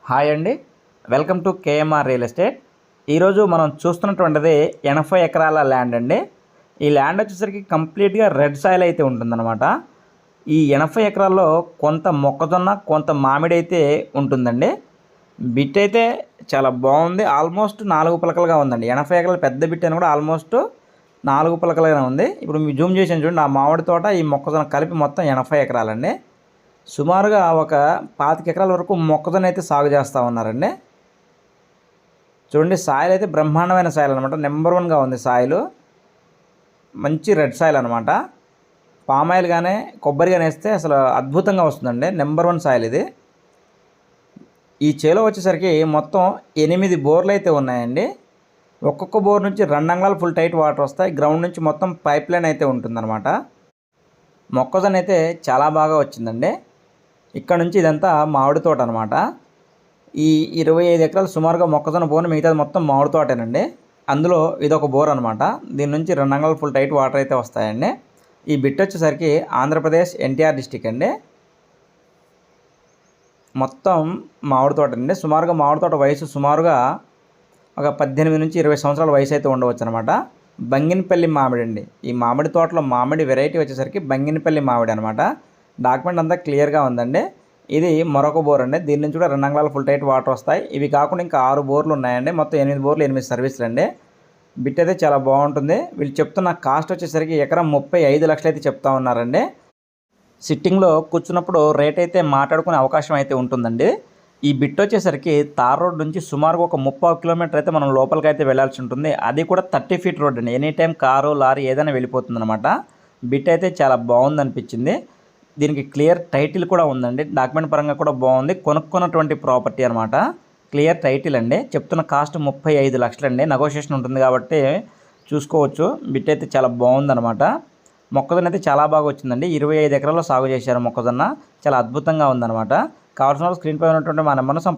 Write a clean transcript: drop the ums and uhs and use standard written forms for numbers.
Hi అండి, welcome to KMR real estate. ఈరోజు మనం చూస్తున్నటువంటిది 80 ఎకరాల ల్యాండ్ అండి. ఈ ల్యాండ్ వచ్చేసరికి కంప్లీట్గా రెడ్ సాయిల్ అయితే ఉంటుందన్నమాట. ఈ 80 ఎకరాల్లో కొంత మొక్కజొన్న, కొంత మామిడి అయితే ఉంటుందండి. బిట్ అయితే చాలా బాగుంది. ఆల్మోస్ట్ 4 పిలకలుగా ఉందండి. 80 ఎకరాల పెద్ద బిట్ అని కూడా ఆల్మోస్ట్ 4 పిలకలుగా ఉంది. ఇప్పుడు మీ జూమ్ చేసాను చూడండి, ఆ మామిడి తోట ఈ మొక్కజొన్న కలిపి మొత్తం 80 ఎకరాలండి. సుమారుగా ఒక 25 ఎకరాల వరకు మొక్కజొన్న అయితే సాగు చేస్తూ ఉన్నారండి. చూడండి, సాయిల్ అయితే బ్రహ్మాండమైన సాయిల్ అనమాట. నెంబర్ 1గా ఉంది సాయిల్. మంచి రెడ్ సాయిల్ అనమాట. పామాయిల్ కానీ కొబ్బరి కానీ వేస్తే అసలు అద్భుతంగా వస్తుందండి. నెంబర్ 1 సాయిల్ ఇది. ఈ చేలో వచ్చేసరికి మొత్తం 8 బోర్లు అయితే ఉన్నాయండి. ఒక్కొక్క బోర్ నుంచి 2 అంగుళాలు ఫుల్ టైట్ వాటర్ వస్తాయి. గ్రౌండ్ నుంచి మొత్తం పైప్ లైన్ అయితే ఉంటుందన్నమాట. మొక్కజొన్న అయితే చాలా బాగా వచ్చిందండి. ఇక్కడ నుంచి ఇదంతా మామిడి తోట అనమాట. ఈ 25 ఎకరాలు సుమారుగా మొక్కజొన్న బోర్, మిగతాది మొత్తం మామిడి తోటేనండి. అందులో ఇదొక బోర్ అనమాట. దీని నుంచి 2 అంగుళాలు ఫుల్ టైట్ వాటర్ అయితే వస్తాయండి. ఈ బిట్ వచ్చేసరికి ఆంధ్రప్రదేశ్ ఎన్టీఆర్ డిస్టిక్ అండి. మొత్తం మామిడి తోట అండి. సుమారుగా మామిడి తోట వయసు సుమారుగా ఒక 18 నుంచి 20 సంవత్సరాల వయసు అయితే ఉండవచ్చు అనమాట. బంగినపల్లి మామిడి అండి. ఈ మామిడి తోటలో మామిడి వెరైటీ వచ్చేసరికి బంగినపల్లి మామిడి అనమాట. డాక్యుమెంట్ అంతా క్లియర్గా ఉందండి. ఇది మరొక బోర్ అండి. దీని నుంచి కూడా 2 అంగుళాల ఫుల్ టైట్ వాటర్ వస్తాయి. ఇవి కాకుండా ఇంకా 6 బోర్లు ఉన్నాయండి. మొత్తం 8 బోర్లు, 8 సర్వీసులు అండి. బిట్ అయితే చాలా బాగుంటుంది. వీళ్ళు చెప్తున్న కాస్ట్ వచ్చేసరికి ఎకరం 35 లక్షలు అయితే చెప్తా ఉన్నారండి. సిట్టింగ్లో కూర్చున్నప్పుడు రేట్ అయితే మాట్లాడుకునే అవకాశం అయితే ఉంటుందండి. ఈ బిట్ వచ్చేసరికి తార్ రోడ్ నుంచి సుమారుగా ఒక 30 కిలోమీటర్ అయితే మనం లోపలికి అయితే వెళ్ళాల్సి ఉంటుంది. అది కూడా 30 ఫీట్ రోడ్ అండి. ఎనీ టైం కారు, లారీ ఏదైనా వెళ్ళిపోతుంది అనమాట. బిట్ అయితే చాలా బాగుంది అనిపించింది. దీనికి క్లియర్ టైటిల్ కూడా ఉందండి. డాక్యుమెంట్ పరంగా కూడా బాగుంది. కొనుక్కున్నటువంటి ప్రాపర్టీ అనమాట. క్లియర్ టైటిల్ అండి. చెప్తున్న కాస్ట్ 35 లక్షలు అండి. నెగోషియేషన్ ఉంటుంది కాబట్టి చూసుకోవచ్చు. బిట్ అయితే చాలా బాగుందనమాట. మొక్కజొన్న అయితే చాలా బాగా వచ్చిందండి. 25 ఎకరాల్లో సాగు చేశారు మొక్కజొన్న. చాలా అద్భుతంగా ఉందన్నమాట. కావాల్సిన వాళ్ళు స్క్రీన్ పై ఉన్నటువంటి మా నెంబర్ను